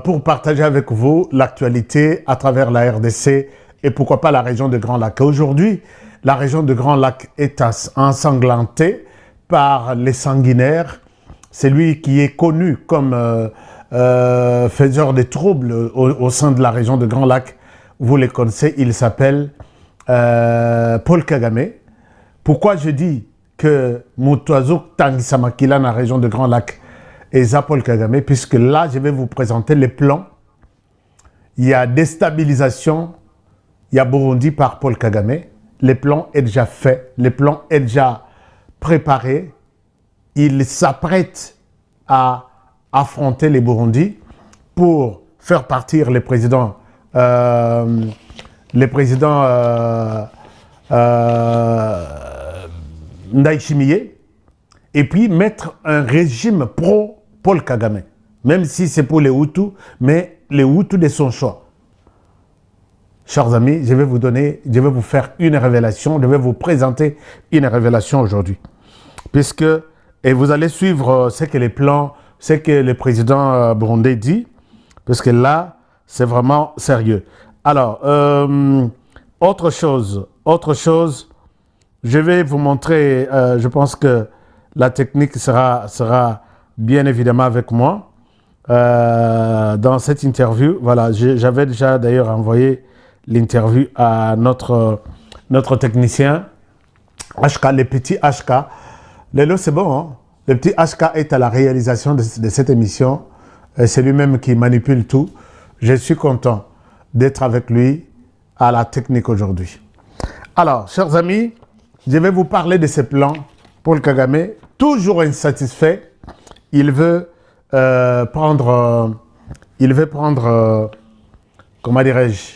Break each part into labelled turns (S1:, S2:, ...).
S1: pour partager avec vous l'actualité à travers la RDC et pourquoi pas la région de Grand Lac. Aujourd'hui, la région de Grand Lac est ensanglantée par les sanguinaires. C'est lui qui est connu comme faiseur de troubles au sein de la région de Grand Lac. Vous les connaissez, il s'appelle Paul Kagame. Pourquoi je dis que Moutouazou Tangisamakila dans la région de Grand Lac et Paul Kagame, puisque là, je vais vous présenter les plans. Il y a déstabilisation, il y a Burundi par Paul Kagame. Les plans est déjà fait, les plans est déjà préparé. Il s'apprête à affronter les Burundis pour faire partir les présidents Ndayishimiye et puis mettre un régime pro-Paul Kagame. Même si c'est pour les Hutus, mais les Hutus de son choix. Chers amis, je vais vous faire une révélation, je vais vous présenter une révélation aujourd'hui. Puisque, et vous allez suivre ce que les plans, ce que le président burundais dit, parce que là, c'est vraiment sérieux. Alors, autre chose, je vais vous montrer, je pense que la technique sera bien évidemment avec moi dans cette interview. Voilà, j'avais déjà d'ailleurs envoyé l'interview à notre technicien, HK, le petit HK. Lélo, c'est bon, hein? Le petit HK est à la réalisation de cette émission. C'est lui-même qui manipule tout. Je suis content d'être avec lui à la technique aujourd'hui. Alors, chers amis, je vais vous parler de ses plans. Paul Kagame, toujours insatisfait, il veut prendre, comment dirais-je,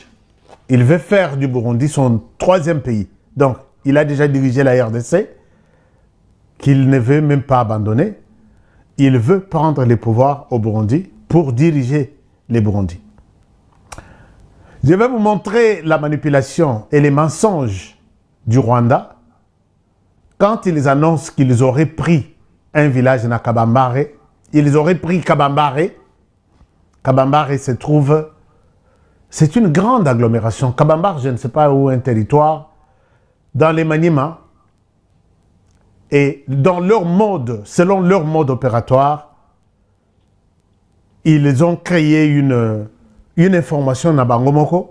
S1: il veut faire du Burundi son troisième pays. Donc, il a déjà dirigé la RDC, qu'il ne veut même pas abandonner. Il veut prendre les pouvoirs au Burundi pour diriger les Burundis. Je vais vous montrer la manipulation et les mensonges du Rwanda quand ils annoncent qu'ils auraient pris un village à Kabambare. Ils auraient pris Kabambare. Kabambare se trouve... C'est une grande agglomération. Kabambare, je ne sais pas où, un territoire, dans les Maniema. Et dans leur mode, selon leur mode opératoire, ils ont créé une information na Bangomoko.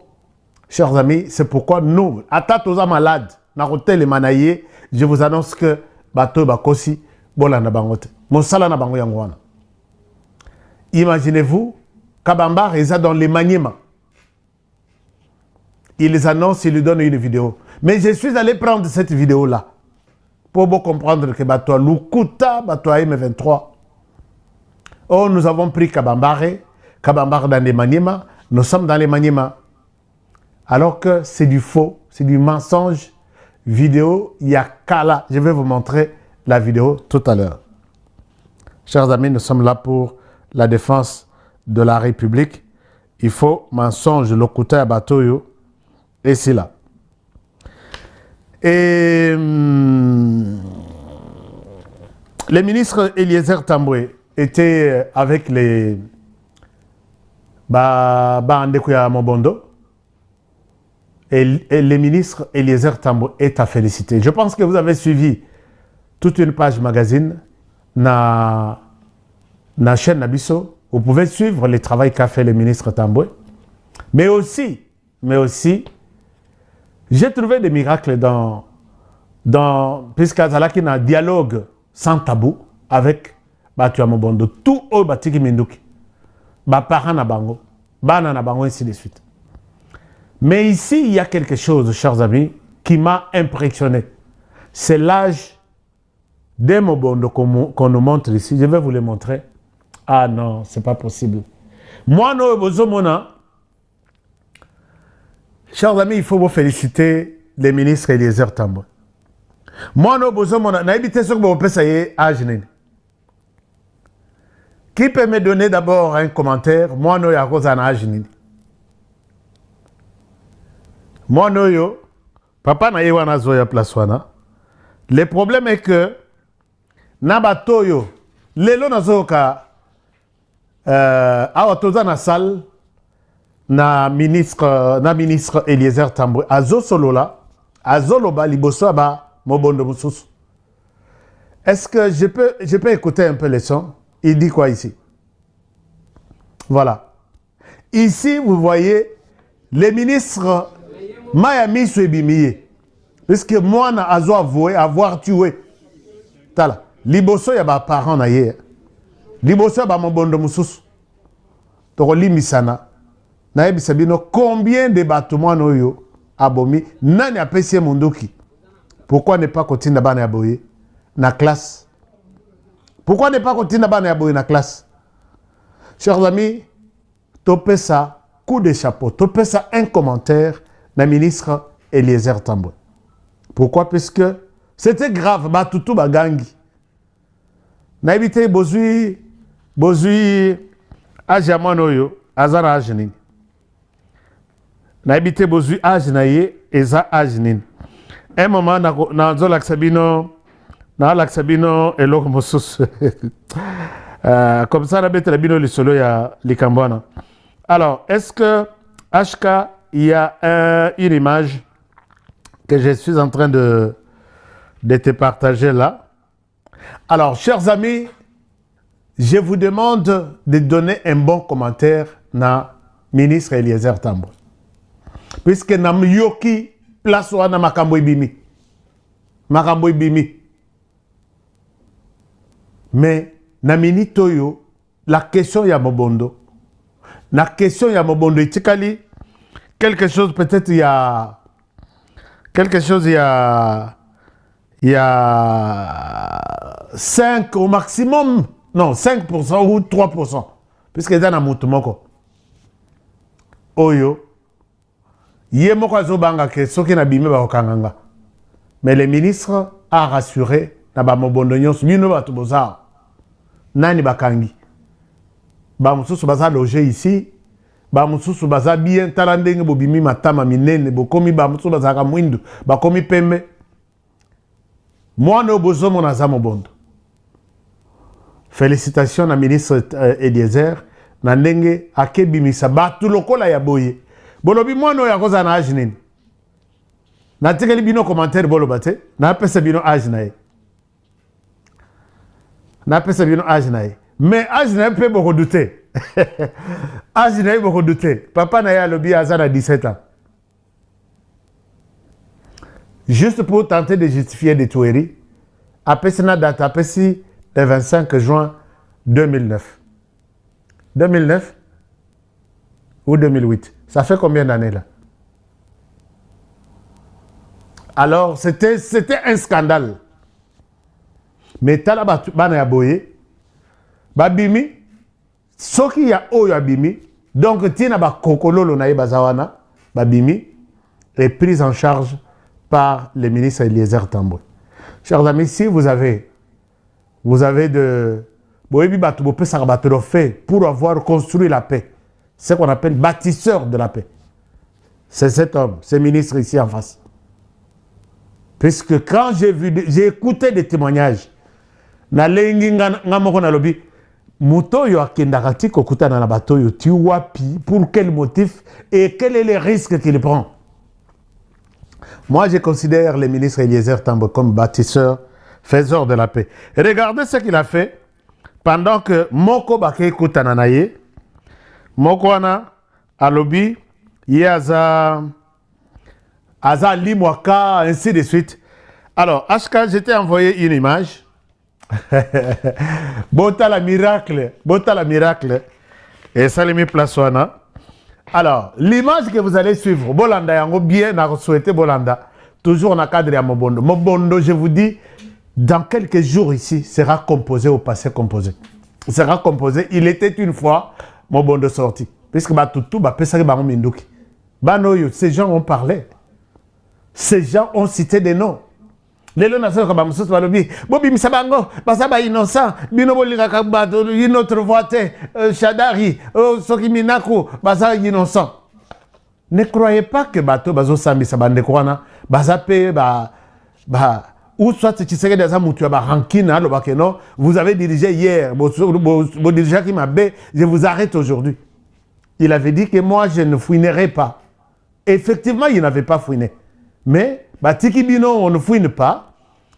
S1: Chers amis, c'est pourquoi nous, à Tatoza malade, na hôtel les Manaye, je vous annonce que Bato Bakosi, Bola na Bangote. Monsala na Bango Yangwana. Imaginez-vous, Kabamba est dans les Maniema. Ils les annoncent, ils lui donnent une vidéo. Mais je suis allé prendre cette vidéo-là pour bien comprendre que Bato Lukuta, Bato M23. Oh, nous avons pris Kabambare dans les Maniema, nous sommes dans les Maniema. Alors que c'est du faux, c'est du mensonge. Vidéo, il y a Kala. Je vais vous montrer la vidéo tout à l'heure. Chers amis, nous sommes là pour la défense de la République. Il faut mensonge, Lokuta Batoyo, et c'est là. Et le ministre Eliezer Tamboué était avec les Andekuya Mobondo et le ministre Eliezer Tamboué est à féliciter. Je pense que vous avez suivi toute une page magazine na chaîne Nabiso. Vous pouvez suivre le travail qu'a fait le ministre Tamboué. Mais aussi, j'ai trouvé des miracles puisqu'Azalaki a un dialogue sans tabou avec Batu Mobondo. Tout au Batiki Minduki. Parents na bango. Bana na bango, ainsi de suite. Mais ici, il y a quelque chose, chers amis, qui m'a impressionné. C'est l'âge des Mobondo qu'on nous montre ici. Je vais vous le montrer. Ah non, c'est pas possible. Moi, no bozomona. Chers amis, il faut vous féliciter les ministres Eliezer Tamboué. Moi, no bozomona. Na évité ce que vous pensez âge nene. Qui peut me donner d'abord un commentaire? Moi, no ya koza na âge nene. Moi, no yo, papa na yewa na zoya place wana. Le problème est que, Nabatoyo, lelo na zoka awa toza na salle na ministre Eliezer Tambwe azo solola azoloba liboso ba mobondo mususu. Est-ce que je peux écouter un peu le son? Il dit quoi ici? Voilà. Ici, vous voyez, les ministres Mayami Suebimiye. Puisque moi, na azo avoué, avoir tué. Tala. Liboso ya ba parents na ye. Liboso ba mobondo mususu. Toko limisana. Na yebisa bino combien de bâtiments noyo abomi nani apesi munduki. Pourquoi ne pas continuer bana yaboye na classe? Pourquoi ne pas continuer bana yaboye na classe? Chers amis, topé ça coup de chapeau, topé ça un commentaire na ministre Eliezer Tambwe. Pourquoi? Parce que c'était grave, batutu bagangi. Na ebité bozui ajamanoyo azara ajnini. Na ebité bozui ajnaye eza ajnini. Un moment na zo laksabino eloko mosusu. Comme ça, on a bino le solo ya likambwana. Alors, est-ce que HK, il y a une image que je suis en train de te partager là? Alors, chers amis, je vous demande de donner un bon commentaire na ministre Eliezer Tambwe. Puisque nam yoki place wana makambo ibimi. Makambo ibimi. Mais na minitoyo, la question ya mobondo. La question ya mobondo itikali quelque chose peut-être il y a 5 au maximum, non 5% ou 3%. Puisque dans la mutumoko. Oyo ye moko azobanga ke soki na bime ba okanganga. Mais le ministre a rassuré na ba mobondo nyonso bino batu boza. Nani bakangi. Ba mususu baza loger ici. Ba mususu baza bien talandenge bobimi matama minene bokomi ba mususu baza ka mwindu bakomi pembe. Moi no bozo monaza mobondo. Félicitations na ministre Eliezer na ndenge akebimisa batu lokola ya boye. Bolobi mwana ya koza na age nini. Na tekeli bino commentaire boloba te na pesa bino age na ye. Na pesa bino age na ye. Mais age na ye peut beaucoup douter. Age na ye beaucoup douter. Papa na ye alobi azana 17 ans. Juste pour tenter de justifier des tueries, apesi na date apesi le 25 juin 2009. 2009 ou 2008. Ça fait combien d'années là? Alors, c'était un scandale. Mais tala bana ya boye, babimi, soki ya oyo abimi, donc tina ba kokololo na ye bazawana, babimi, est prise en charge par le ministre Eliezer Tambwe. Chers amis, si vous avez de boyebi batu bo pesa ba trophée pour avoir construit la paix, ce qu'on appelle bâtisseur de la paix. C'est cet homme, ce ministre ici en face. Puisque quand j'ai écouté des témoignages, na lengi ngamoko na lobi, muto yo akendaka ti kokutana na bato yo ti wapi, pour quel motif et quel est le risque qu'il prend. Moi, je considère le ministre Eliezer Tambwe comme bâtisseur, faiseur de la paix. Et regardez ce qu'il a fait pendant que Moko Bake kutana na ye, Moko ana alobi, ye aza limwaka, ainsi de suite. Alors, HK, je t'ai envoyé une image. Bota la miracle. Et ça l'est mis place wana. Alors, l'image que vous allez suivre, Bolanda yango bien, n'a souhaité Bolanda, toujours dans le cadre de Mobondo. Mobondo, je vous dis, dans quelques jours ici, sera composé au passé composé. Il sera composé, il était une fois Mobondo sorti. Puisque Batutu, Pesari Bango Minduki. Banoyo, ces gens ont parlé. Ces gens ont cité des noms. Les noms nationaux comme Bamusus Balobi, Bobi Misabango, Basaba innocent, Binoboli Rakabato, une autre voité, Shadari, Soki Minaku, Basa innocent. Ne croyez pas que Bato Bazo Sambi Sabande Kouana, Basape, ou soit tu sais que des amis tu as rancune, non, vous avez dirigé hier, vos dirigeants qui m'avaient, je vous arrête aujourd'hui. Il avait dit que moi je ne fouinerai pas. Effectivement, il n'avait pas fouiné. Mais, Tiki Bino, on ne fouine pas,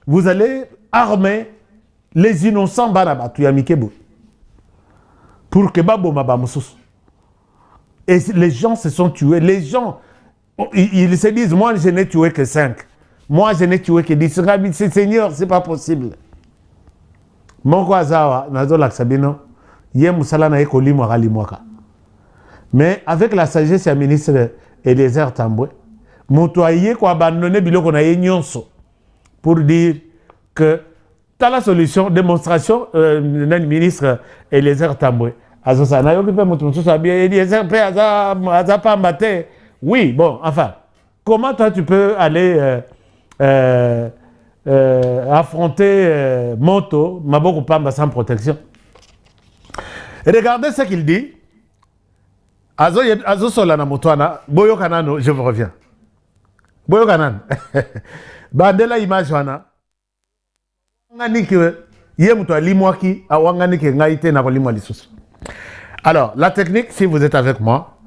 S1: vous allez armer les innocents pour que Babo Mabamoussous. Et les gens se sont tués. Les gens, ils se disent, moi je n'ai tué que 5. Moi je n'ai tué que 10. Seigneur, c'est pas possible. Mon Kwazawa, Nazo Laksabino, Yemusala na Ekoli Mwakali Mwaka. Mais avec la sagesse du ministre Eliezer Tambwe, Motoye ko abandonné biloko na nyonso pour dire que t'as la solution, démonstration du ministre Eliezer Tambwe. Azosana yo kipe mutu mutu sabi Eliezer pe aza pas maté. Oui, bon, enfin, comment toi tu peux aller affronter Moto, Maboko Pamba sans protection? Regardez ce qu'il dit. Azo solana motoana, boyo kanano, je vous reviens. Boyo kanan. Bandela image wana. Ngani ke ye muto alimwaki awangani ke ngaite na kolimwa lisusu. Alors, la technique, si vous êtes avec moi,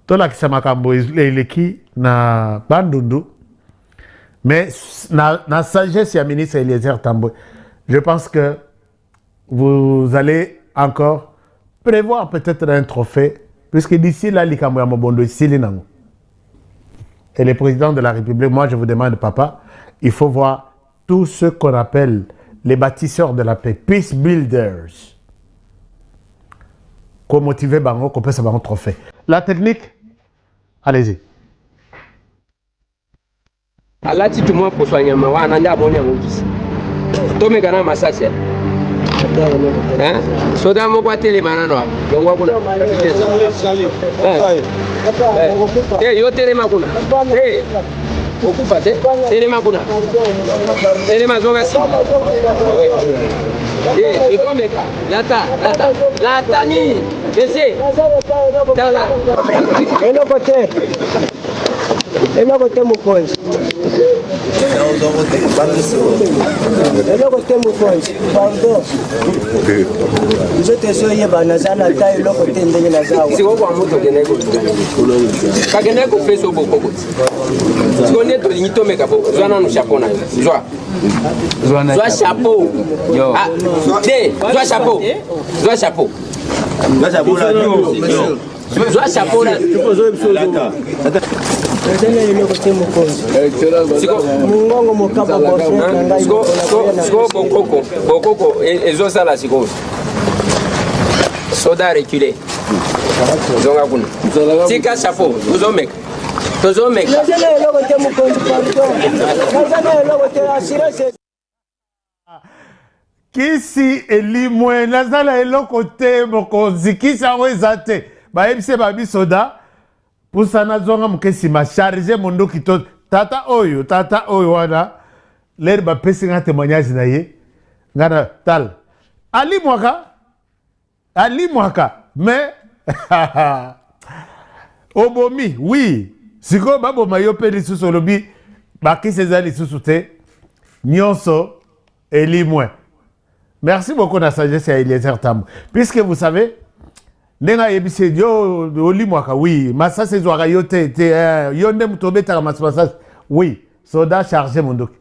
S1: tola kisama kambo eleki na bandundu, mais na sagesse ya ministre Eliezer Tambwe, je pense que vous allez encore prévoir peut-être un trophée, puisque d'ici là, likambo ya mobondo ici linango. Et le président de la République, moi je vous demande, papa, il faut voir tous ceux qu'on appelle les bâtisseurs de la paix, peace builders, qu'on motive bango, qu'on peut savoir un trophée. La technique, allez-y.
S2: Alati tumwa poswanya mawana nda boni ngokisi. Tome kana masase. Soda mo kwa tele manano. Yongwa kuna. Yo tele makuna. Okufa te. Tele makuna. Tele mazoga si. Ikomeka. Lata ni. Ese. Tala. Eno kote. Eno kote mukonzi. Eno kote mukonzi. Pardon. Zote sio yeba nazana tai loko tendenge nazawa. Siko kwa moto keneko. Kagene ko feso boko. Siko ne to linito meka bo. Zwana no chapeau na. Zwa chapeau. Yo. Ah, zwa chapeau. Zwa chapeau. Zwa chapeau là. Zwa chapeau là.
S3: Mungongo mukapa bofe
S2: Siko bokoko ezo sala siko soda reculé zonga kuna tika chapeau tozomeka
S1: Kisi elimwe nazala eloko te mokonzi kisa wezate ba ebise ba bisoda pour ça nazonga mukesi ma charger mondo kito tata oyo wana l'herbe pesi nga témoignage na ye ngana tal ali mwaka mais obomi oui siko babo mayo peli susu lobi bakisi ezali susu te nyonso elimwe. Merci beaucoup na sagesse ya Eliezer Tambwe, puisque vous savez nenga yebise yo olimwaka oui masase zwaka yo te yo nde mutobeta masase oui soda chargé mondoki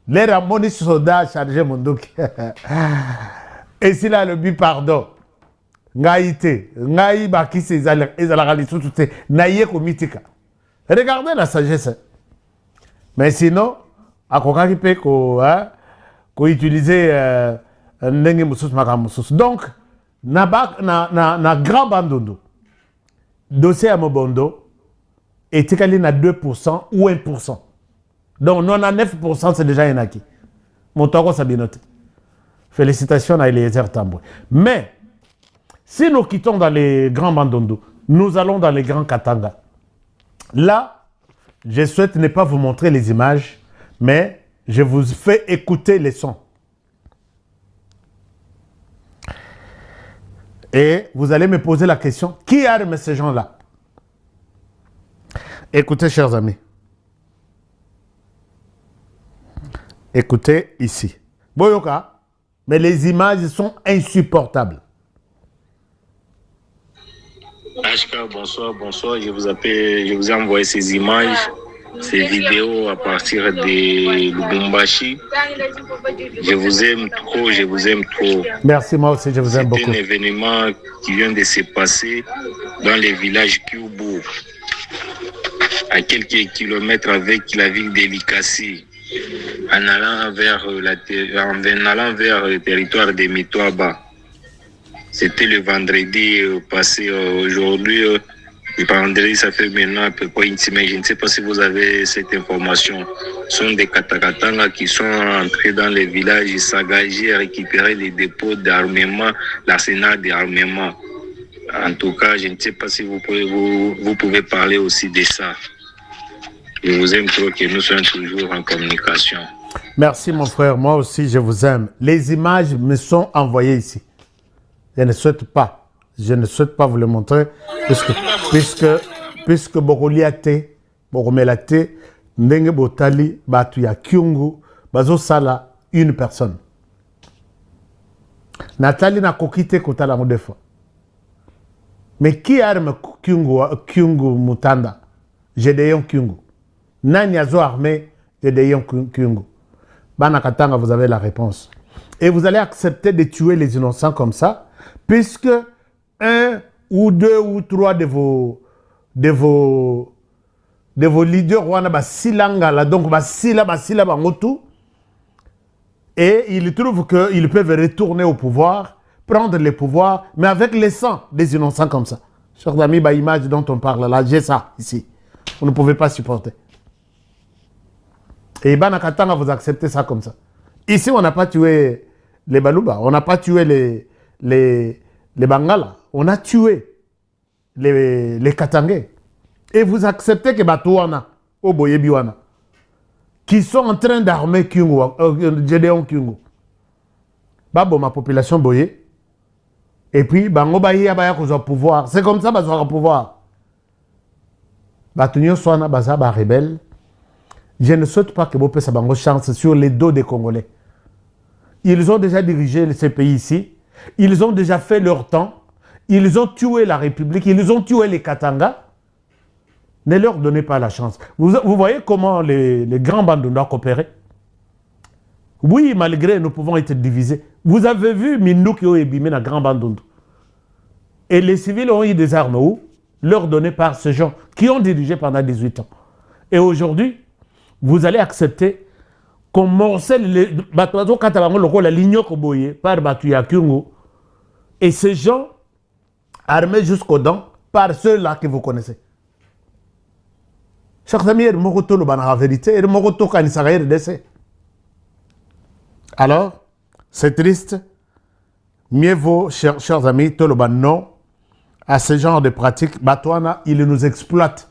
S1: l'air amoni soda chargé mondoki et si là le but pardon ngai bakisi ezalaka lisusu te na ye komitika. Regardez la sagesse, mais sinon akokaki pe ko utiliser ndenge mususu makambo mususu. Donc na grand bandondo dossier à Mobondo etikali na 2% ou 1%. Donc 99% c'est déjà un acquis. Montoko Sabinote. Félicitations à Eliezer Tambwe. Mais si nous quittons dans les grands bandondo, nous allons dans les grands Katanga. Là, je souhaite ne pas vous montrer les images, mais je vous fais écouter les sons. Et vous allez me poser la question, qui arme ces gens-là? Écoutez, chers amis. Écoutez ici. Boyoka, mais les images sont insupportables.
S4: HK, bonsoir, bonsoir. Je vous ai envoyé ces images, ces vidéos à partir de Lubumbashi. Je vous aime trop.
S1: Merci, moi aussi, je vous aime beaucoup.
S4: C'est un événement qui vient de se passer dans le village Kyubu, à quelques kilomètres avec la ville de Likasi, en allant vers le territoire de Mitwaba. C'était le vendredi passé. Aujourd'hui, le vendredi, ça fait maintenant à peu près une semaine. Je ne sais pas si vous avez cette information. Ce sont des Katakatanga qui sont entrés dans les villages, s'engager à récupérer les dépôts d'armement, l'arsenal d'armement. En tout cas, je ne sais pas si vous pouvez parler aussi de ça. Je vous aime trop, que nous soyons toujours en communication.
S1: Merci mon frère, moi aussi je vous aime. Les images me sont envoyées ici. Je ne souhaite pas vous le montrer, puisque Bokoliate, Bokomelate, Ndenge Botali, Batuya Kyungu, Bazo Sala, une personne. Nathalie n'a kokite kotala modefa. Mais qui arme Kyungu Mutanda? Gédéon Kyungu. Nani azo armé Gédéon Kyungu. Banakatanga, vous avez la réponse. Et vous allez accepter de tuer les innocents comme ça, puisque un ou deux ou trois de vos leaders wana basilangala, donc basila bangotu, et ils trouvent qu'ils peuvent retourner au pouvoir, prendre le pouvoir, mais avec le sang des innocents comme ça. Chers amis, l'image dont on parle là, j'ai ça ici. Vous ne pouvez pas supporter. Et Banakatanga, vous acceptez ça comme ça. Ici, on n'a pas tué les Baluba, on n'a pas tué les Bangala, on a tué les Katangais. Et vous acceptez que Batouana, Oboyebiwana, qui sont en train d'armer Gédéon Kyungu. Babo, ma population boye. Et puis, Bango Baye Abaya qu'on a pouvoir. C'est comme ça, Bazo a pouvoir. Batunyo Swana Baza ba rebelle. Je ne souhaite pas que Bopé Sabango chance sur les dos des Congolais. Ils ont déjà dirigé ces pays ici. Ils ont déjà fait leur temps. Ils ont tué la République. Ils ont tué les Katanga. Ne leur donnez pas la chance. Vous voyez comment les grands bandes doivent coopérer? Oui, malgré nous pouvons être divisés. Vous avez vu Mindou qui ont ébimé la grande bande. Et les civils ont eu des armes où? Leur données par ces gens qui ont dirigé pendant 18 ans. Et aujourd'hui, vous allez accepter qu'on morcelle les Batuazo Katabango loko la ligne Koboye par Batuya Kyungu. Et ces gens armés jusqu'aux dents par ceux-là que vous connaissez. Chers amis, il mokoto le banara vérité, il mokoto kanisara RDC. Alors, c'est triste. Mieux vaut, chers amis, tout le ban non à ce genre de pratiques. Batouana, ils nous exploitent.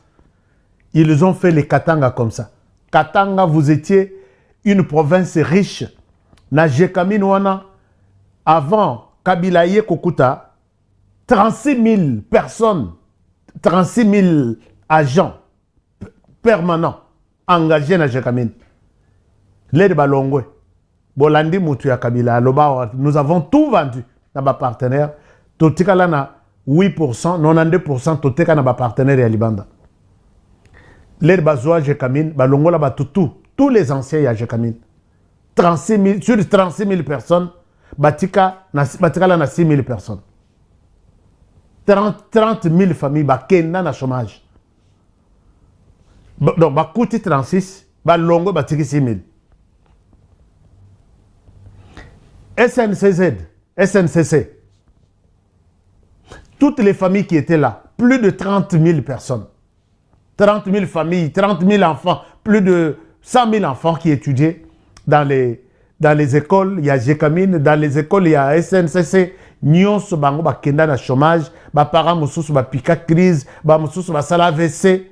S1: Ils ont fait les Katanga comme ça. Katanga, vous étiez une province riche. Na Jekamin wana, avant Kabilaye Kokuta, 36 000 personnes, 36 000 agents permanents engagés na Jekamin. L'aide balongwe. Bolandi Moutuya Kabila, nous avons tout vendu dans nos partenaires. Totikala na 8%, 92%, Totika na nos partenaires et Alibanda. L'aide bazoa Jekamin, balongola tous les anciens à Jekamin. 36 000, sur 36 000 personnes, Batika na 6 000 personnes. 30 000 familles, Bakenda na chômage. Donc, Bakouti 36, Balongo Batiki 6 000. SNCC, toutes les familles qui étaient là, plus de 30 000 personnes, 30 000 familles, 30 000 enfants, plus de 100 000 enfants qui étudiaient dans les écoles, il y a Jekamine, dans les écoles, il y a SNCC, Nyons, Bango, Bakenda, na chômage, Bapara, Moussous, Bapika, crise, Bamoussous, Basala, VC,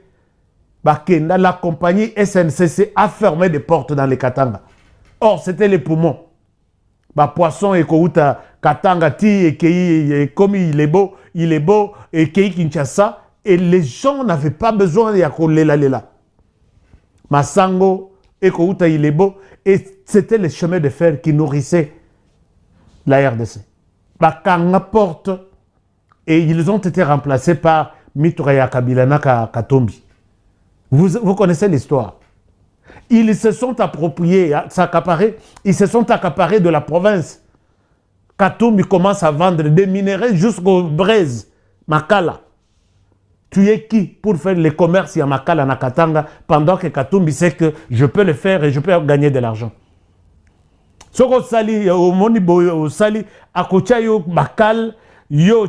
S1: Bakenda, la compagnie SNCC a fermé des portes dans les Katanga. Or, c'était les poumons. Poisson et Kouta, Katanga, Ti, et comme il est beau, et Kei Kinshasa, et les gens n'avaient pas besoin de Yakolela Lela. Masango, et Kouta il est beau. Et c'était le chemin de fer qui nourrissait la RDC. Bakanga porte et ils ont été remplacés par Mituraya Kabilana Katombi. Vous connaissez l'histoire. Ils se sont appropriés, ils se sont accaparés de la province. Katombi commence à vendre des minerais jusqu'au braise, Makala. Tu es qui pour faire le commerce à Makala, na Katanga, pendant que Katombi sait que je peux le faire et je peux gagner de l'argent. Soko sali, au monibo, sali, akocha yo Makal, yo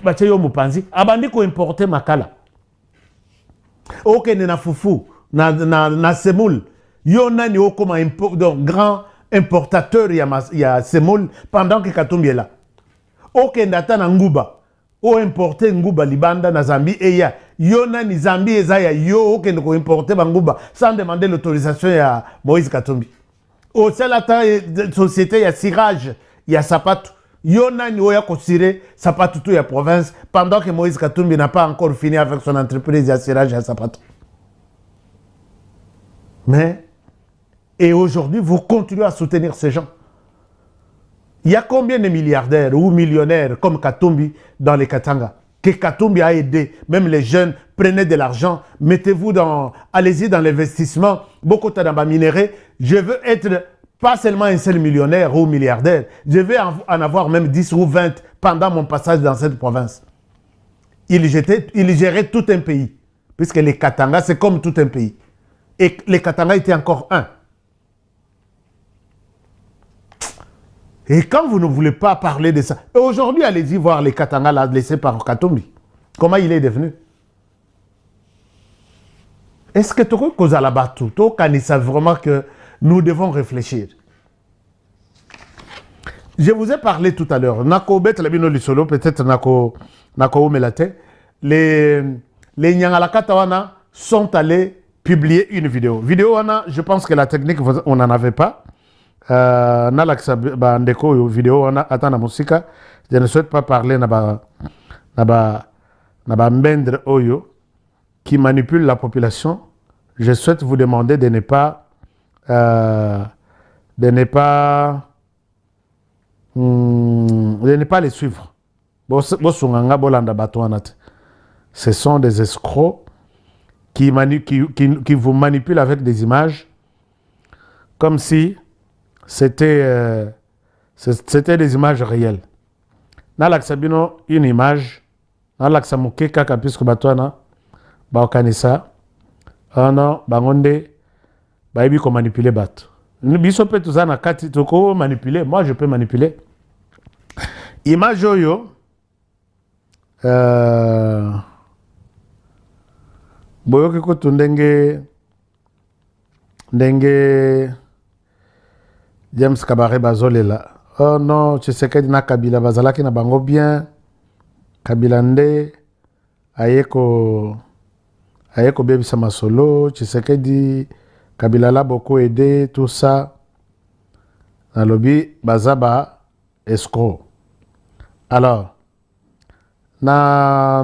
S1: bache yo mupanzi, abandi ko importer Makala. Ok, na fufu, na semoule, yo nani o comme donc grand importateur il y a semoule pendant que Katombi est là. Ok, ndata na nguba. O importer nguba libanda na Zambie et ya yona ni Zambie ezaya yo ok ndiko importer banguba sans demander l'autorisation ya Moïse Katumbi. Au selata société ya cirage ya sapato yona ni oya kosire sapato tout ya province pendant que Moïse Katumbi n'a pas encore fini avec son entreprise ya cirage ya sapato. Mais et aujourd'hui vous continuez à soutenir ces gens. Il y a combien de milliardaires ou millionnaires comme Katumbi dans les Katanga que Katumbi a aidé, même les jeunes, prenez de l'argent, mettez-vous dans, allez-y dans l'investissement, beaucoup de minéraux. Je veux être pas seulement un seul millionnaire ou milliardaire, je vais en avoir même 10 ou 20 pendant mon passage dans cette province. Il gérait tout un pays, puisque les Katanga, c'est comme tout un pays. Et les Katanga étaient encore un. Et quand vous ne voulez pas parler de ça, aujourd'hui, allez-y voir les Katanga là, laissés par Katumbi. Comment il est devenu? Est-ce que tu as cause à la batou? Tu as vraiment que nous devons réfléchir. Je vous ai parlé tout à l'heure. Nako bet labino lisolo, peut-être nako umelate. Les Nyangalakatawana sont allés publier une vidéo. Vidéo, je pense que la technique, on n'en avait pas. Nalaksa bandeko vidéo atana musika, je ne souhaite pas parler naba mbendre oyo qui manipule la population. Je souhaite vous demander de ne pas les suivre. Ce sont des escrocs qui vous manipulent avec des images comme si c'était des images réelles. Nalaksabino une image, nalaksamuke kaka puisque batwana baokanisa, non bangonde baibi ko manipuler bat. Biso peut tout ça na kati toko manipuler, moi je peux manipuler. Image oyo boyoke ko tundenge ndenge James Kabaré Bazolela. Oh non, tu sais que na Kabila Bazalaki na bango bien. Kabila nde ayeko baby sama solo, tu sais que dit Kabila l'a beaucoup aidé tout ça. Dans le lobby bazaba escroc. Alors na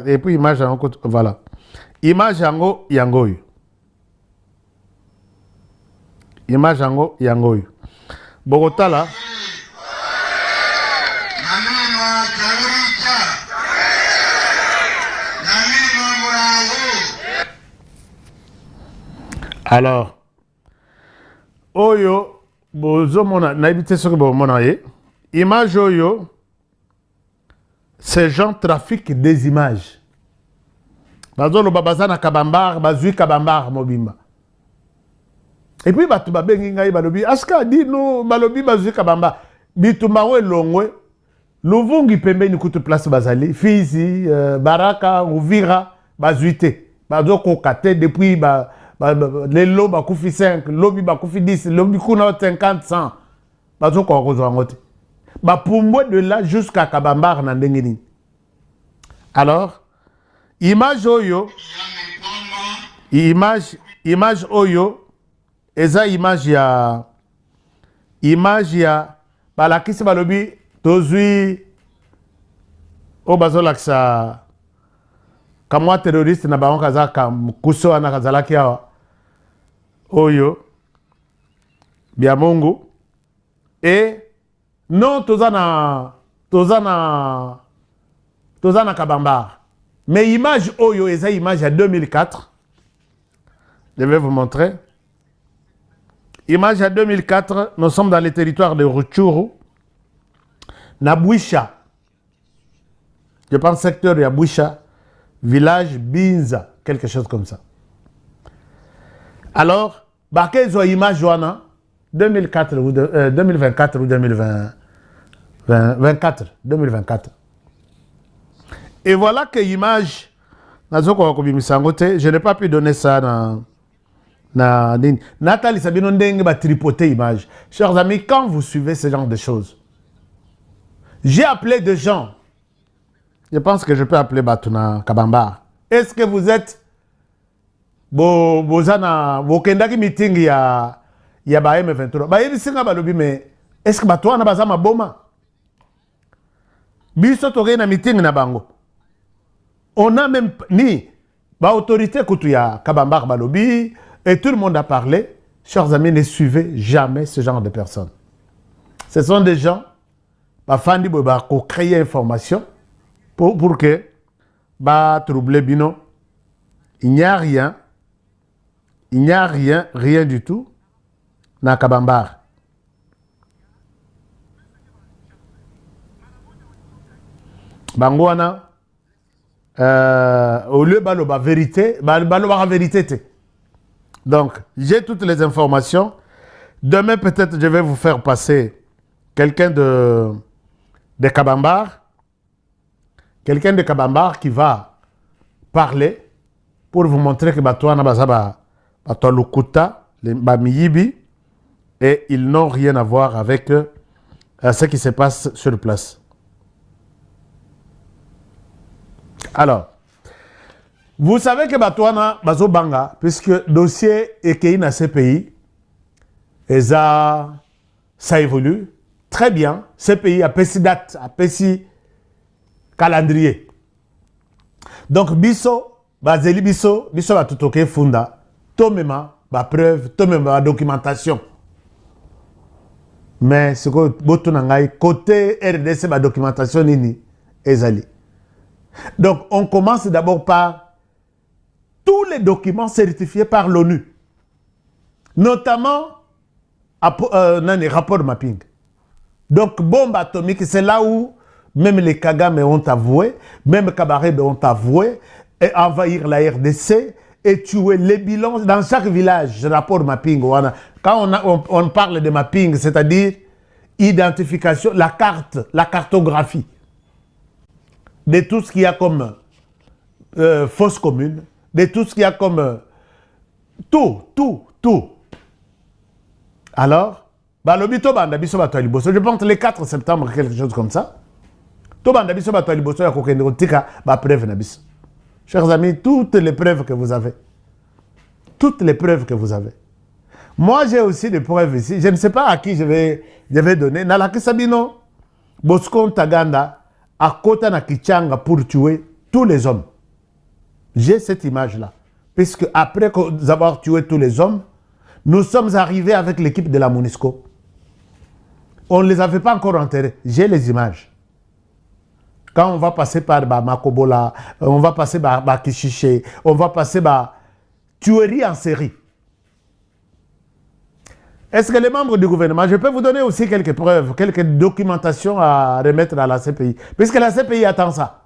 S1: et puis image yango voilà. Image yango yangoyo. Image yango yangoyo. Bogota là. Alors, oyo bozo mona naibite soki bo mona ye. Image oyo, ces gens trafiquent des images. Bazolo babazana kabambar, bazui kabambar mobimba. Et puis batu babengi ngai balobi aska dino balobi bazui kabamba bitumba we longwe luvungi pembeni kutu place bazali Fizi Baraka Uvira bazuite bazoko kate depuis les lots bakufi 5 lobi bakufi 10 lobi kuna 50 100 bazoko kozwa ngote bapumbwe de là jusqu'à Kabambar na ndengeni. Alors image oyo image oyo eza image ya balakisi balobi tozui o bazolakisa kamwa terroriste na bango kaza kam kuso wana kazalaki awa Oyo. Biamongo. Et non, Tozana Kabambar. Mais image Oyo, et ça image à 2004. Je vais vous montrer. Image à 2004, nous sommes dans les territoires de Rutshuru. Nabwisha. Je pense secteur de Yabwisha, village Binza, quelque chose comme ça. Alors, quelle est image 2004 ou 2024 ou 2024. Et voilà que l'image, je n'ai pas pu donner ça dans Nathalie Sabino Ndenge va tripoter image. Chers amis, quand vous suivez ce genre de choses, j'ai appelé des gens. Je pense que je peux appeler Batuna Kabamba. Est-ce que vous êtes Kendaki meeting ya ba M23? Ba yebisinga balobi mais est-ce que Batuna bazama boma? Biso toke na meeting na bango. On a même ni ba autorité kutu ya Kabamba balobi et tout le monde a parlé. Chers amis, ne suivez jamais ce genre de personnes. Ce sont des gens bafandi boba ko créer information pour que ba troubler bino. Il n'y a rien du tout na Kabambar. Bangwana au lieu baloba vérité, baloba vérité. Donc, j'ai toutes les informations. Demain, peut-être, je vais vous faire passer quelqu'un de Kabambar. Quelqu'un de Kabambar qui va parler pour vous montrer que Batouana Bazaba, Batoualukuta, les Bamiyibi, et ils n'ont rien à voir avec ce qui se passe sur place. Alors, vous savez que Batouana Bazobanga, puisque dossier est dans ces pays, et ça évolue très bien. Ces pays a pessi date, a pessi calendrier. Donc, biso, bazeli biso va tout ok funda, tomema, ba preuve, tomema, ba documentation. Mais ce que boto nangai, côté RDC, ba documentation nini, ezali. Donc, on commence d'abord par tous les documents certifiés par l'ONU, notamment les rapports de mapping. Donc, bombe atomique, c'est là où même les Kagame ont avoué, même Kabarebe ont avoué, et envahir la RDC et tuer les bilans dans chaque village. Rapport mapping. Quand on parle de mapping, c'est-à-dire identification, la cartographie de tout ce qu'il y a comme fosse commune, de tout ce qu'il y a comme tout. Alors, je pense le 4 septembre, quelque chose comme ça. Chers amis, toutes les preuves que vous avez. Moi, j'ai aussi des preuves ici. Je ne sais pas à qui je vais donner. Nalaki Sabino, Bosco Taganda, à Kota na Kichanga pour tuer tous les hommes. J'ai cette image-là. Puisque après avoir tué tous les hommes, nous sommes arrivés avec l'équipe de la MONUSCO. On ne les avait pas encore enterrés. J'ai les images. Quand on va passer par Makobola, on va passer par Kishiché, on va par tuerie en série. Est-ce que les membres du gouvernement, je peux vous donner aussi quelques preuves, quelques documentations à remettre à la CPI, puisque la CPI attend ça.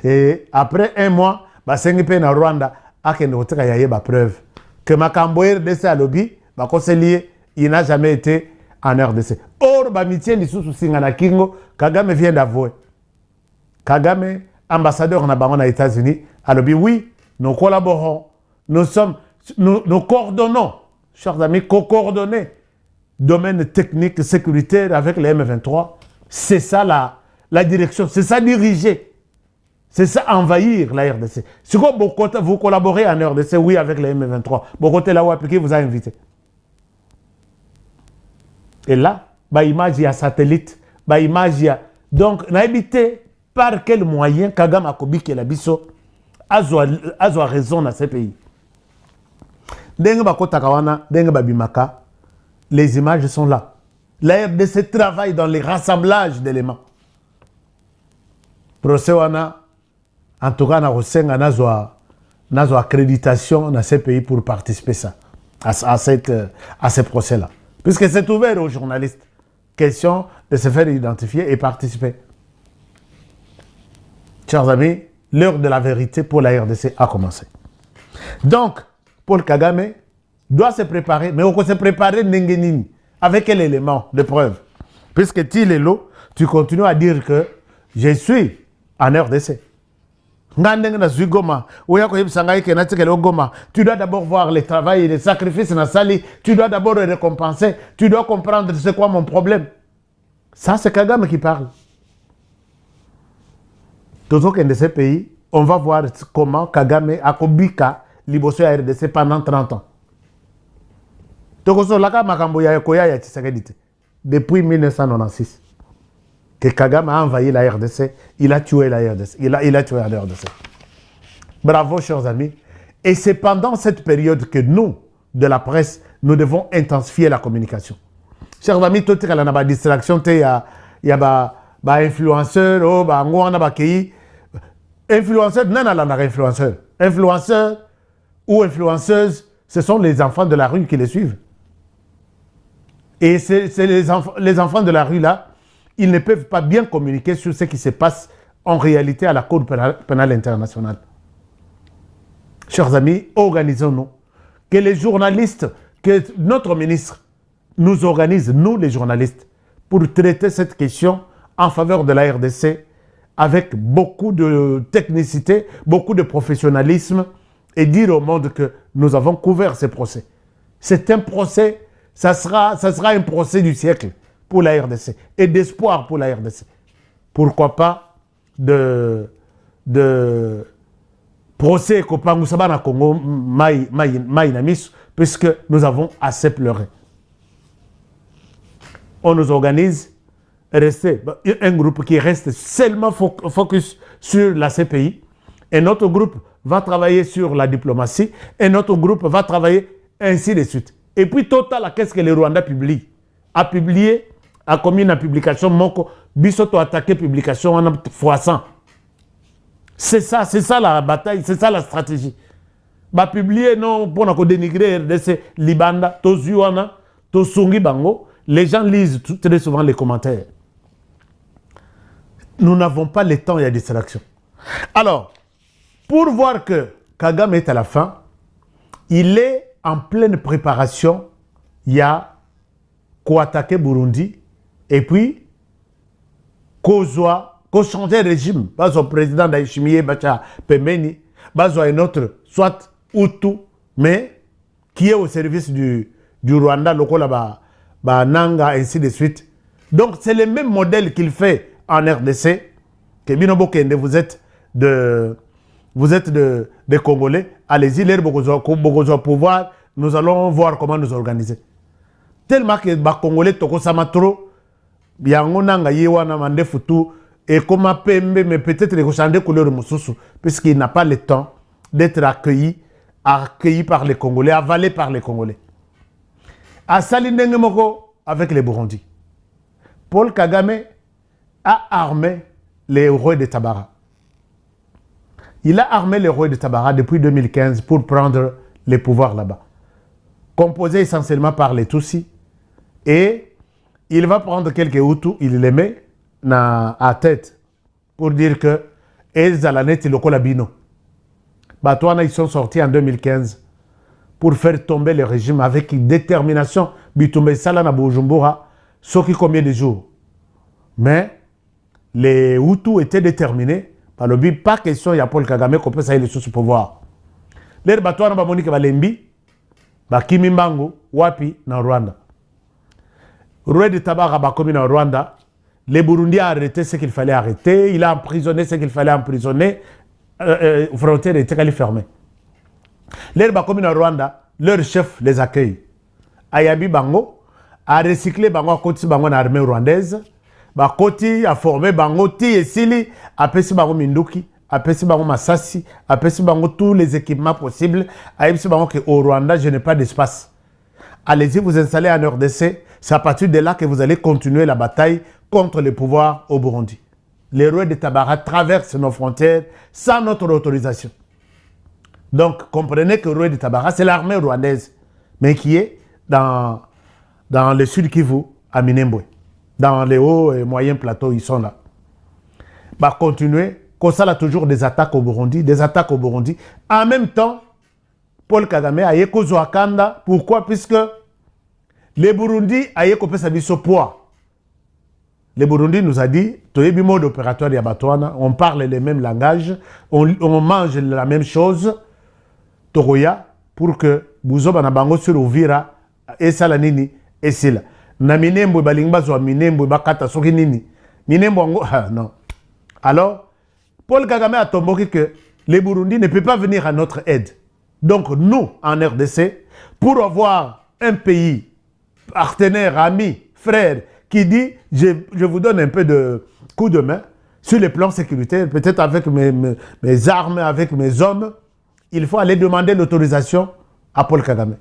S1: Et après un mois, Sengipe na Rwanda a preuve que Makamboyer de sa lobby, il n'a jamais été en RDC. Or, Kagame vient d'avouer. Kagame, ambassadeur en États-Unis, a lobby, oui, nous collaborons, nous coordonnons, chers amis, coordonnés, domaine technique, sécuritaire avec les M23. C'est ça la direction, c'est ça diriger, c'est ça envahir la RDC. Si vous collaborez en RDC, oui, avec les M23, Bokote là où appliqué vous a invité. Et là, image, il y a satellite, image, il y a... Donc, n'a habité par quel moyen Kagame Akobi qui est la biso a raison dans ces pays. Ndenge bakotaka wana, ndenge babimaka, les images sont là. La RDC travaille dans les rassemblages d'éléments. Procès wana, en tout cas, na nazo accréditation dans ces pays pour participer à ces procès-là. Puisque c'est ouvert aux journalistes. Question de se faire identifier et participer. Chers amis, l'heure de la vérité pour la RDC a commencé. Donc, Paul Kagame doit se préparer, mais on peut se préparer n'engenini. Avec quel élément de preuve? Puisque tu continues à dire que je suis en RDC. Tu dois d'abord voir le travail et les sacrifices dans Sali. Tu dois d'abord le récompenser. Tu dois comprendre c'est quoi mon problème. Ça, c'est Kagame qui parle. Dans aucun de ces pays, on va voir comment Kagame a kobika liboso ya RDC pendant 30 ans. Depuis 1996, que Kagame a envahi la RDC, il a tué la RDC. Il a tué la RDC. Bravo, chers amis. Et c'est pendant cette période que nous, de la presse, nous devons intensifier la communication. Chers amis, tout le monde a une distraction, il y a des influenceurs, influenceurs, influenceurs ou influenceuses, ce sont les enfants de la rue qui les suivent. Et c'est les enfants de la rue là, ils ne peuvent pas bien communiquer sur ce qui se passe en réalité à la Cour pénale internationale. Chers amis, organisons-nous. Que les journalistes, que notre ministre nous organise, nous les journalistes, pour traiter cette question en faveur de la RDC avec beaucoup de technicité, beaucoup de professionnalisme et dire au monde que nous avons couvert ces procès. C'est un procès, ça sera un procès du siècle pour la RDC et d'espoir pour la RDC. Pourquoi pas de procès Kopangusabana Congo Maïnamis, puisque nous avons assez pleuré. On nous organise, un groupe qui reste seulement focus sur la CPI, et notre groupe va travailler sur la diplomatie, et notre groupe va travailler ainsi de suite. Et puis Total, qu'est-ce que le Rwanda publie? A publié, a commis une publication, Moko, Bisoto attaqué publication en fois 100. C'est ça la bataille, c'est ça la stratégie. Bah publier non pour dénigrer RDC Libanda, Tozuana, Tosungi Bango, les gens lisent très souvent les commentaires. Nous n'avons pas le temps, il y a des distractions. Alors, pour voir que Kagame est à la fin, il est en pleine préparation. Il y a attaquer Burundi et puis qu'on changer de régime. Pas au président d'Aïchimiye Bacha Pemeni, pas un autre, soit Hutu, mais qui est au service du Rwanda, Lokola Nanga, ainsi de suite. Donc c'est le même modèle qu'il fait en RDC. Que Binobo Kende, vous êtes de Congolais. Allez-y, l'air Bogozo pouvoir, nous allons voir comment nous organiser. Tellement que les Congolais toko samatro, biango nanga yewana mande futu et comme pembe mais peut-être les changer couleur mususu puisqu'il n'a pas le temps d'être accueilli par les Congolais, avalé par les Congolais. À Salindenge Moko avec les Burundis. Paul Kagame a armé les rois de Tabara. Il a armé les rois de Tabara depuis 2015 pour prendre les pouvoirs là-bas. Composé essentiellement par les Tutsis. Et il va prendre quelques Hutus, il les met à tête pour dire que Ezalanet et Lokolabino. Batouana, ils sont sortis en 2015 pour faire tomber le régime avec détermination. Bitumbe Salana Bujumbura, ce qui combien de jours. Mais les Hutus étaient déterminés par le but, pas question, il y a Paul Kagame qui peut saisir les sous pouvoir. Les Batouana Bamonika Balembi, Bakimi Mbangu, Wapi, dans Rwanda. Roi de Tabara a commis en Rwanda. Les Burundis ont arrêté ce qu'il fallait arrêter. Il a emprisonné ce qu'il fallait emprisonner. Frontières étaient fermées. Les commis en Rwanda, leur chef les accueille. Ayabi Bango a recyclé Bango à côté de Bango dans l'armée rwandaise. Bakoti a formé Bango, Ti et Sili, a pesi Bango Minduki, apesi bango masasi, apesi bango tous les équipements possibles, apesi bango que au Rwanda je n'ai pas d'espace. Allez-y vous installer en RDC, c'est à partir de là que vous allez continuer la bataille contre le pouvoir au Burundi. Les roues de Tabara traversent nos frontières sans notre autorisation. Donc comprenez que roues de Tabara c'est l'armée rwandaise, mais qui est dans le sud Kivu, à Minembwe. Dans les hauts et moyens plateaux, ils sont là. Bah, continuer, qu'on ça a toujours des attaques au Burundi, En même temps, Paul Kagame a yeko Wakanda. Pourquoi? Puisque les Burundi a yeko pesa biso poids. Le Burundi nous a dit, toyebi mode opératoire yabatwana, on parle les mêmes langages, on mange la même chose, Toroya, pour que Bouzo Banabango sur Uvira, et Salanini, et Sila. Na Minembwe balingba zo Minembwe bakata soki nini. Minembwe non. Alors, Paul Kagame a tomboki que les Burundi ne peuvent pas venir à notre aide. Donc nous, en RDC, pour avoir un pays partenaire, ami, frère, qui dit je vous donne un peu de coup de main sur les plans sécuritaires, peut-être avec mes armes, avec mes hommes, il faut aller demander l'autorisation à Paul Kagame.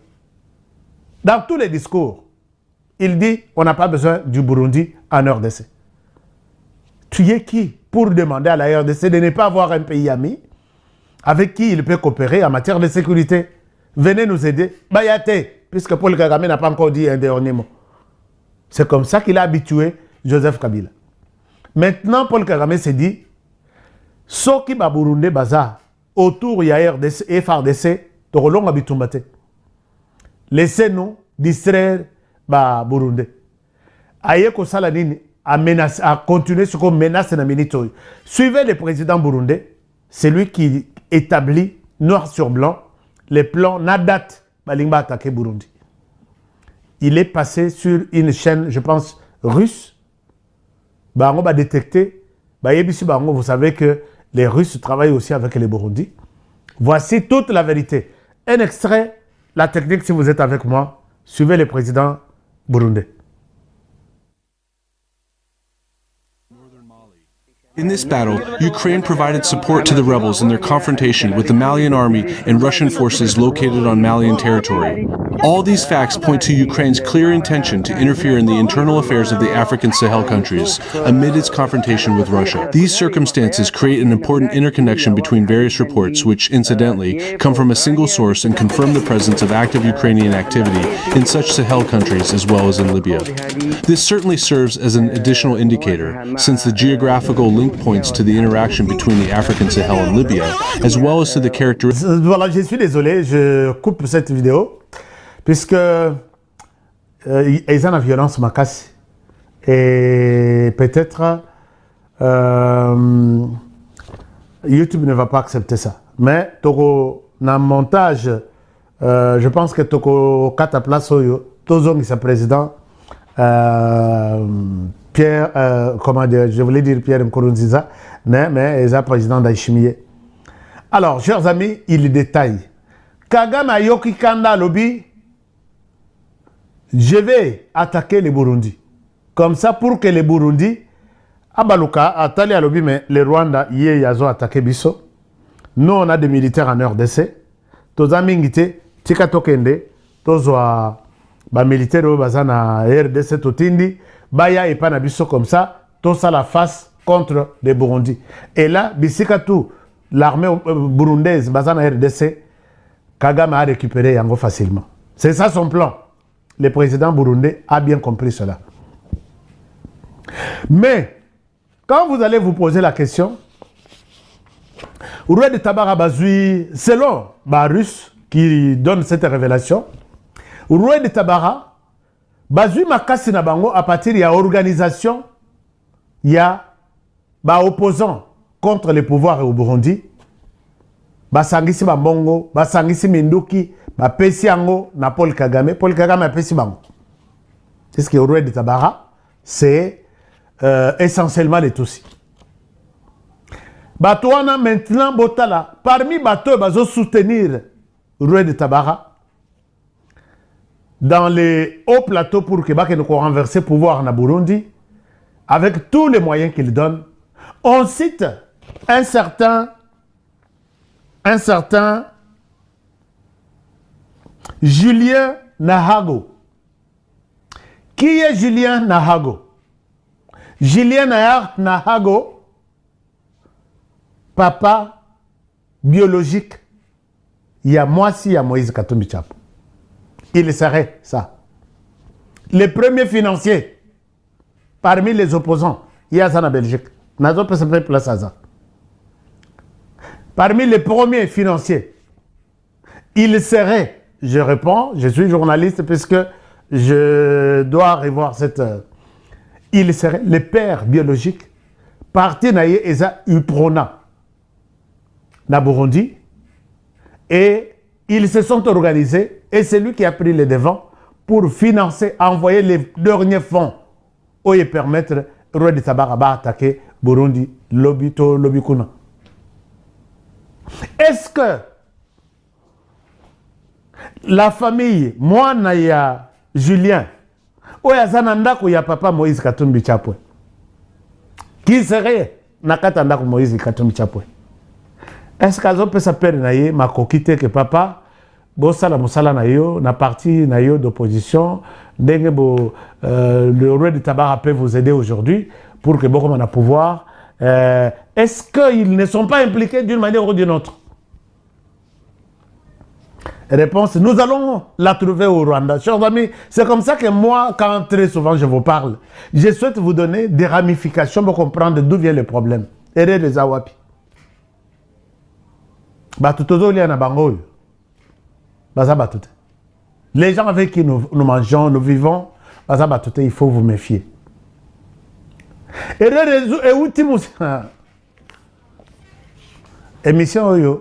S1: Dans tous les discours, il dit on n'a pas besoin du Burundi en RDC. Tu es qui pour demander à la RDC de ne pas avoir un pays ami avec qui il peut coopérer en matière de sécurité? Venez nous aider. Bayate, puisque Paul Kagame n'a pas encore dit un dernier mot. C'est comme ça qu'il a habitué Joseph Kabila. Maintenant, Paul Kagame s'est dit Soki ba Burundi baza autour il y a RDC et FARDC, Torolong habitumbate. Laissez-nous distraire ba Burundi. Aye ko sala nini à continuer ce qu'on menace na minito. Suivez le président burundais, c'est lui qui établit noir sur blanc les plans Nadat balingba attaquer Burundi. Il est passé sur une chaîne, je pense, russe. Bah on va détecter. Bah vous savez que les Russes travaillent aussi avec les Burundis. Voici toute la vérité. Un extrait, la technique, si vous êtes avec moi, suivez le président burundais.
S5: In this battle, Ukraine provided support to the rebels in their confrontation with the Malian army and Russian forces located on Malian territory. All these facts point to Ukraine's clear intention to interfere in the internal affairs of the African Sahel countries amid its confrontation with Russia. These circumstances create an important interconnection between various reports which, incidentally, come from a single source and confirm the presence of active Ukrainian activity in such Sahel countries as well as in Libya. This certainly serves as an additional indicator, since the geographical link points to the interaction between the African Sahel and Libya, as well as to the characteristics.
S1: Voilà, je suis désolé, je coupe cette vidéo, puisque ils ont la violence macasse. Et peut-être YouTube ne va pas accepter ça. Mais Toko, dans le montage, je pense que Toko, 4 places, Tozong, c'est président. Pierre, comment dire, je voulais dire Pierre Nkurunziza, mais il est président d'Aïchimie. Alors, chers amis, il détaille. Kagame Ayoki Kanda Lobby, je vais attaquer les Burundi. Comme ça, pour que les Burundi, Abaluka, Atali à Lobby, mais les Rwanda, ils ont attaqué Bisso. Nous, on a des militaires en RDC. Toza Mingite, Tika Tokende, Tozoa, militaires au Bazana RDC Totindi. Baya et Panabiso comme ça, tout ça la face contre les Burundi. Et là, Bisikatou, l'armée burundaise, Bazana RDC, Kagame a récupéré Yango facilement. C'est ça son plan. Le président burundais a bien compris cela. Mais, quand vous allez vous poser la question, Roué de Tabara Bazui, selon Barus, qui donne cette révélation, Roué de Tabara, Bazui makasi na bango à partir de l'organisation, il y a opposants contre les pouvoirs au Burundi. Basangisi Bambongo, Basangisi Minduki, Pesi Yango na Paul Kagame a Pesi Bango. C'est ce qui est au roi de Tabara, c'est essentiellement les Tutsis. Batouana maintenant Botala, parmi Bateau, Bazo soutenir le roi de Tabara. Dans les hauts plateaux pour que nous renverser le pouvoir en Burundi, avec tous les moyens qu'il donne, on cite un certain un certain Julien Nahago. Qui est Julien Nahago? Julien Nahago, papa biologique, il y a Moissi, il y a Moïse Katumbi Tchapo. Il serait ça. Les premiers financiers, parmi les opposants, il y a ça en Belgique. Parmi les premiers financiers, il serait, je réponds, je suis journaliste puisque je dois revoir cette... il serait le père biologique, parti naïe Eza Uprona, na Burundi, et ils se sont organisés, et c'est lui qui a pris les devants pour financer, envoyer les derniers fonds où ils permettre Roi de Tabaraba attaquer Burundi, Lobito, Lobikuna. Est-ce que la famille, moi, Naya, Julien, ou Yazananda, ou ya papa Moïse Katumbi Tchapo, qui serait Nakatanda Moïse Katumbi Tchapo? Est-ce qu'Azo peut s'appeler ma coquille que papa, Bossala Moussala Nayo, na parti Nayo d'opposition, le roi de Tabara peut vous aider aujourd'hui pour que Bokom a pouvoir. Est-ce qu'ils ne sont pas impliqués d'une manière ou d'une autre? Réponse, nous allons la trouver au Rwanda. Chers amis, c'est comme ça que moi, quand très souvent je vous parle, je souhaite vous donner des ramifications pour comprendre d'où vient le problème. Erreur des Awapi. Les gens avec qui nous mangeons, nous vivons, il faut vous méfier. Émission,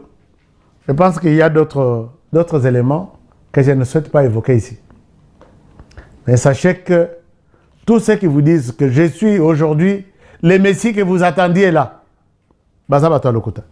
S1: je pense qu'il y a d'autres éléments que je ne souhaite pas évoquer ici. Mais sachez que tous ceux qui vous disent que je suis aujourd'hui le Messie que vous attendiez là, Baza Bato Lokuta.